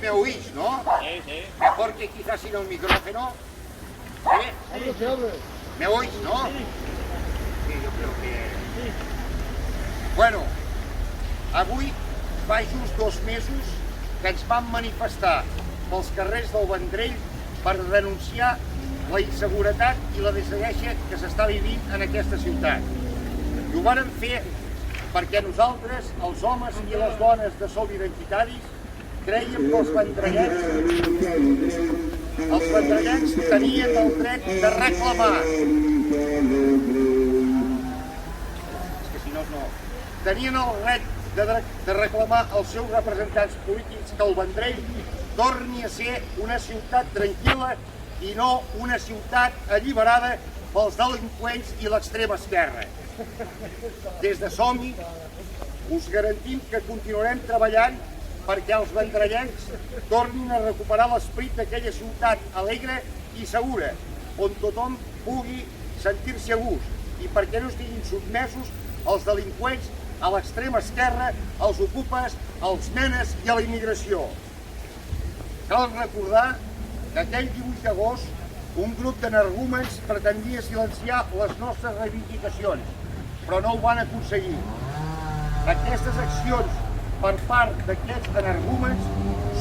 me oís, ¿no? Sí, sí. Mejor que quizás sin el micrófono. ¿Sí? ¿Me oís, no? Sí, yo creo que... Bueno, avui fa just 2 mesos que ens vam manifestar pels carrers del Vendrell per denunciar la inseguretat i la desagueixa que s'està vivint en aquesta ciutat. I ho vàrem fer perquè nosaltres, els homes i les dones de Som Identitaris, crèiem que els vendrellencs tenien el dret de reclamar. És que si no, no. Tenien el dret de reclamar als seus representants polítics que el Vendrell torni a ser una ciutat tranquil·la i no una ciutat alliberada pels delinqüents i l'extrema esquerra. Des de Som-hi us garantim que continuarem treballant perquè els vendrellencs tornin a recuperar l'esperit d'aquella ciutat alegre i segura, on tothom pugui sentir-se a gust i perquè no estiguin sotmesos als delinqüents, a l'extrema esquerra, als ocupes, als menes i a la immigració. Cal recordar que aquell 18 d'agost un grup d'energúmens pretendia silenciar les nostres reivindicacions, però no ho van aconseguir. Aquestes accions per part d'aquests energúmens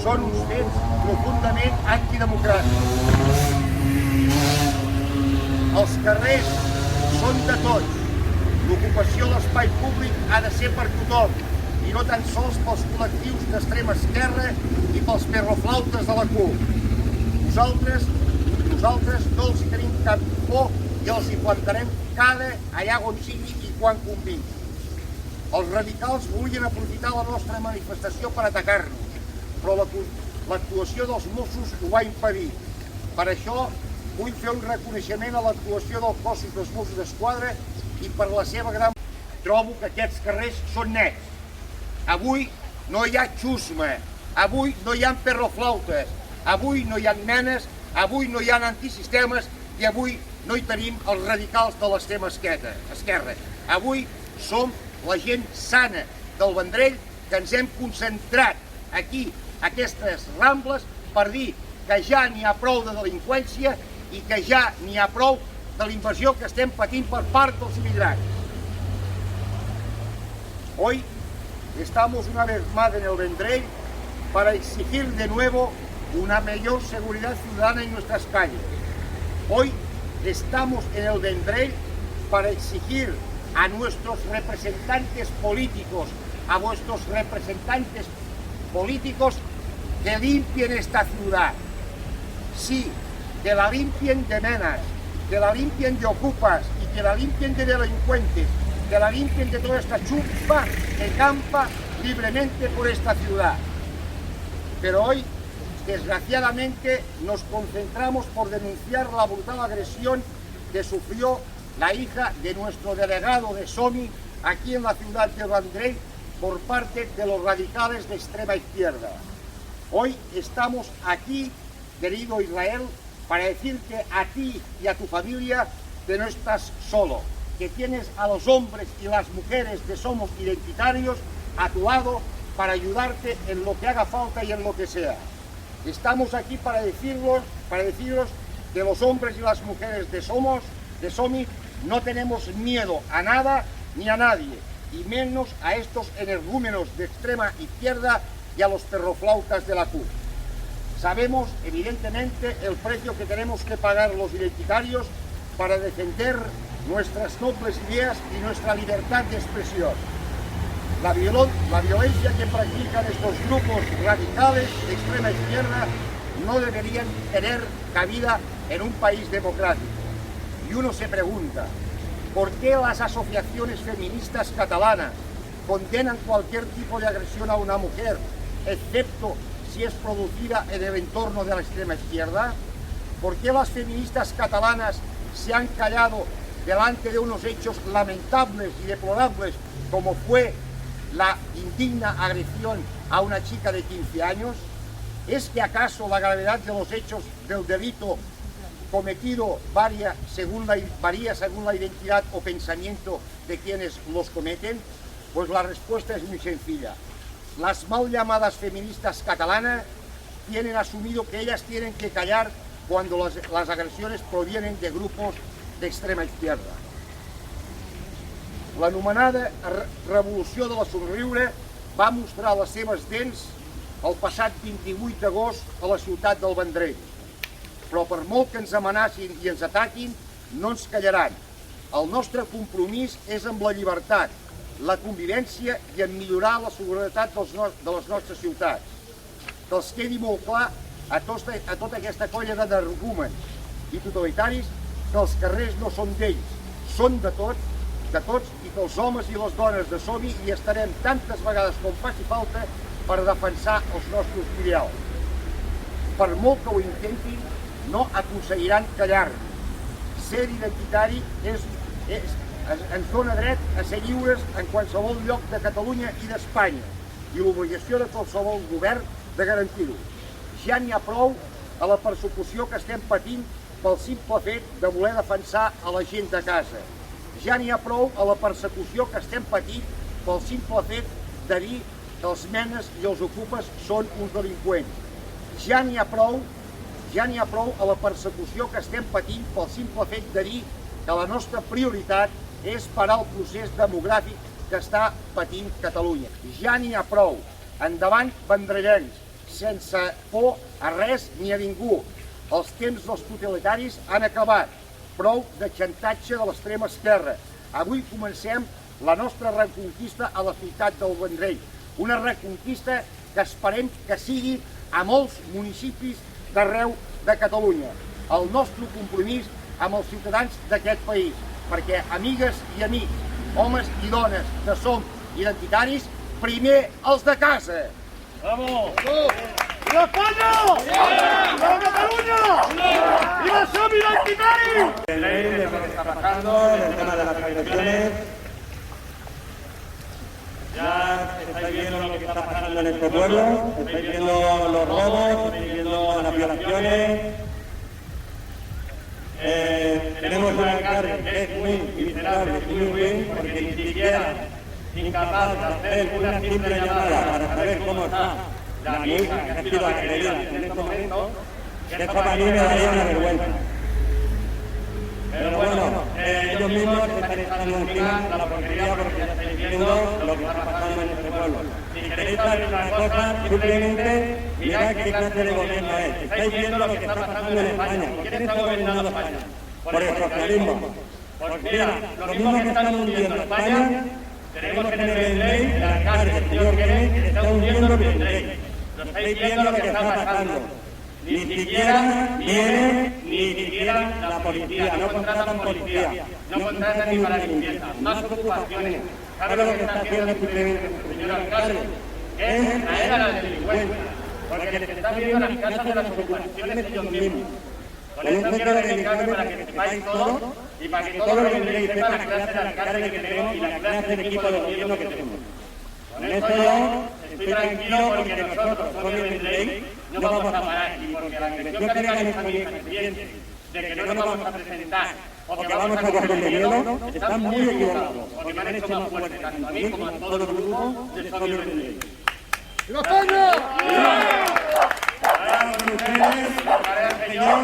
són uns fets profundament antidemocràtics. Els carrers són de tots. L'ocupació de l'espai públic ha de ser per tothom, i no tan sols pels col·lectius d'extrema esquerra i pels perroflautes de la CUP. Nosaltres no els tenim cap por i els hi plantarem cara allà on sigui i quan convingui. Els radicals volien aprofitar la nostra manifestació per atacar-nos, però l'actuació dels Mossos ho va impedir. Per això vull fer un reconeixement a l'actuació del cos dels Mossos d'Esquadra i per la seva gran... Trobo que aquests carrers són nets. Avui no hi ha xusma, avui no hi ha perroflautes, avui no hi ha menes, avui no hi ha antisistemes i avui no hi tenim els radicals de l'extrema esquerra. Avui som la gent sana del Vendrell que ens hem concentrat aquí, a aquestes rambles, per dir que ja n'hi ha prou de delinqüència i que ja n'hi ha prou de la invasió que estem patint per part dels immigrants. Hoy estamos una vez más en el Vendrell para exigir de nuevo una mayor seguridad ciudadana en nuestras calles. Hoy estamos en el Vendrell para exigir a nuestros representantes políticos, a vuestros representantes políticos que limpien esta ciudad. Sí, que la limpien de menas, que la limpien de ocupas y que la limpien de delincuentes, que la limpien de toda esta chupa que campa libremente por esta ciudad. Pero hoy, desgraciadamente, nos concentramos por denunciar la brutal agresión que sufrió la hija de nuestro delegado de Som-hi aquí en la ciudad de Vendrell por parte de los radicales de extrema izquierda. Hoy estamos aquí, querido Israel, para decirte a ti y a tu familia que no estás solo, que tienes a los hombres y las mujeres de Somos Identitarios a tu lado para ayudarte en lo que haga falta y en lo que sea. Estamos aquí para deciros que los hombres y las mujeres de Som-hi, no tenemos miedo a nada ni a nadie, y menos a estos energúmenos de extrema izquierda y a los perroflautas de la CUP. Sabemos, evidentemente, el precio que tenemos que pagar los identitarios para defender nuestras nobles ideas y nuestra libertad de expresión. La violencia que practican estos grupos radicales de extrema izquierda no deberían tener cabida en un país democrático. Y uno se pregunta, ¿por qué las asociaciones feministas catalanas condenan cualquier tipo de agresión a una mujer, excepto si es producida en el entorno de la extrema izquierda? ¿Por qué las feministas catalanas se han callado delante de unos hechos lamentables y deplorables como fue la indigna agresión a una chica de 15 años? ¿Es que acaso la gravedad de los hechos del delito cometido varía según la identidad o pensamiento de quienes los cometen? Pues la respuesta es muy sencilla. Las mal llamadas feministas catalanas tienen asumido que ellas tienen que callar cuando las agresiones provienen de grupos d'extrema izquierda. L'anomenada Revolució de la Somriure va mostrar les seves dents el passat 28 d'agost a la ciutat del Vendrell. Però per molt que ens amenacin i ens ataquin, no ens callaran. El nostre compromís és amb la llibertat, la convivència i en millorar la seguretat de les nostres ciutats. Que els quedi molt clar a tota aquesta colla d'energúmens i totalitaris que els carrers no són d'ells, són de tots, i que els homes i les dones de som-hi hi estarem tantes vegades com faci falta per defensar els nostres ideals. Per molt que ho intentin, no aconseguiran callar-nos. Ser identitari ens dona dret a ser lliures en qualsevol lloc de Catalunya i d'Espanya i l'obligació de qualsevol govern de garantir-ho. Ja n'hi ha prou a la persecució que estem patint pel simple fet de voler defensar a la gent de casa. Ja n'hi ha prou a la persecució que estem patint pel simple fet de dir que els menes i els ocupes són uns delinqüents. Ja n'hi ha prou a la persecució que estem patint pel simple fet de dir que la nostra prioritat és parar el procés demogràfic que està patint Catalunya. Ja n'hi ha prou. Endavant, vendrellencs, sense por a res ni a ningú. Els temps dels totalitaris han acabat. Prou de xantatge de l'extrema esquerra. Avui comencem la nostra reconquista a la ciutat del Vendrell. Una reconquista que esperem que sigui a molts municipis d'arreu de Catalunya. El nostre compromís amb els ciutadans d'aquest país, perquè, amigues i amics, homes i dones que som identitaris, primer els de casa. ¡Vamos! ¡Viva España! ¡Viva Cataluña! ¡Viva Som Identitari! De lo que está pasando, el tema de las agresiones. Ya estáis viendo lo que está pasando en este pueblo, estáis viendo los robos, estáis viendo las violaciones. Tenemos un alcalde que es muy miserable, muy ruin, porque ni siquiera incapaz de hacer una simple llamada para saber cómo está la hija que ha sido agredida en estos momentos, que esto para mí me daría una vergüenza. Pero bueno, ellos mismos se están echando encima la porquería porque ya estáis viendo lo que está pasando en este pueblo. Si queréis saber una cosa, simplemente mirad qué clase de gobierno es. Estáis viendo lo que está pasando en España. ¿Por quién está gobernando España? Por el socialismo. Porque mira, los mismos que están hundiendo España, tenemos en el Vendrell el alcalde, el señor Kenneth, que está hundiendo el Vendrell. Lo estáis viendo lo que está pasando. Ni siquiera viene, ni siquiera la policía, no contratan policía, no contratan ni para limpieza, más ocupaciones. ¿Sabe lo que está haciendo simplemente el señor alcalde? Es traer a la delincuencia, porque les está viendo las casas de las ocupaciones ellos mismos. Con esto quiero dedicarme para que sepáis todo y para que todos los vendréis sepan la clase de alcalde que tenemos y la clase de equipo de gobierno que tenemos. Con esto yo estoy tranquilo porque nosotros, somos el Vendrell, no vamos a parar y porque la agresión que tengan esta misma pendiente de que no nos vamos a presentar o que vamos a coger de miedo, están muy equivocados, porque me han hecho más fuerte tanto a mí como a todo el grupo de Somos el Vendrell. ¡Viva España! Ahora con ustedes, para el señor,